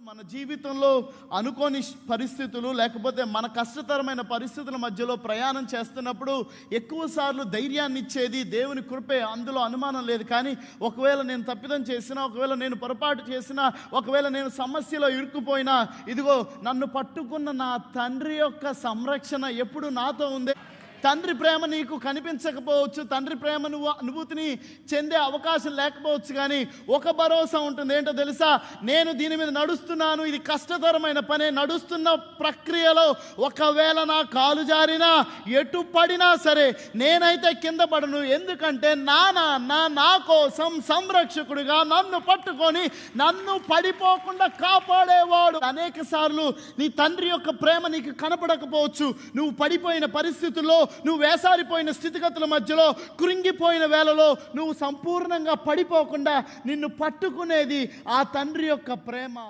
మన జీవితంలో అనుకోని పరిస్థితులు లేకపోతే మన కష్టతరమైన పరిస్థితుల మధ్యలో ప్రయాణం చేస్తున్నప్పుడు ఎక్కువ సార్లు ధైర్యాన్ని ఇచ్చేది దేవుని కృపే, అందులో అనుమానం లేదు. కానీ ఒకవేళ నేను తప్పిదం చేసినా, ఒకవేళ నేను పొరపాటు చేసినా, ఒకవేళ నేను సమస్యలో ఇరుక్కుపోయినా, ఇదిగో నన్ను పట్టుకున్న నా తండ్రి యొక్క సంరక్షణ ఎప్పుడు నాతో ఉంది. తండ్రి ప్రేమ నీకు కనిపించకపోవచ్చు, తండ్రి ప్రేమ నువ్వు అనుభూతిని చెందే అవకాశం లేకపోవచ్చు, కానీ ఒక భరోసా ఉంటుంది. ఏంటో తెలుసా? నేను దీని మీద నడుస్తున్నాను, ఇది కష్టతరమైన పనే. నడుస్తున్న ప్రక్రియలో ఒకవేళ నా కాలు జారినా, ఎటు పడినా సరే నేనైతే కింద పడను. ఎందుకంటే నా నాన్న నా కోసం సంరక్షకుడిగా నన్ను పట్టుకొని నన్ను పడిపోకుండా కాపాడేవాడు. అనేక సార్లు నీ తండ్రి యొక్క ప్రేమ నీకు కనపడకపోవచ్చు. నువ్వు పడిపోయిన పరిస్థితుల్లో, నువ్వు వేసారిపోయిన స్థితిగతుల మధ్యలో, కృంగిపోయిన వేళలో నువ్వు సంపూర్ణంగా పడిపోకుండా నిన్ను పట్టుకునేది ఆ తండ్రి యొక్క ప్రేమ.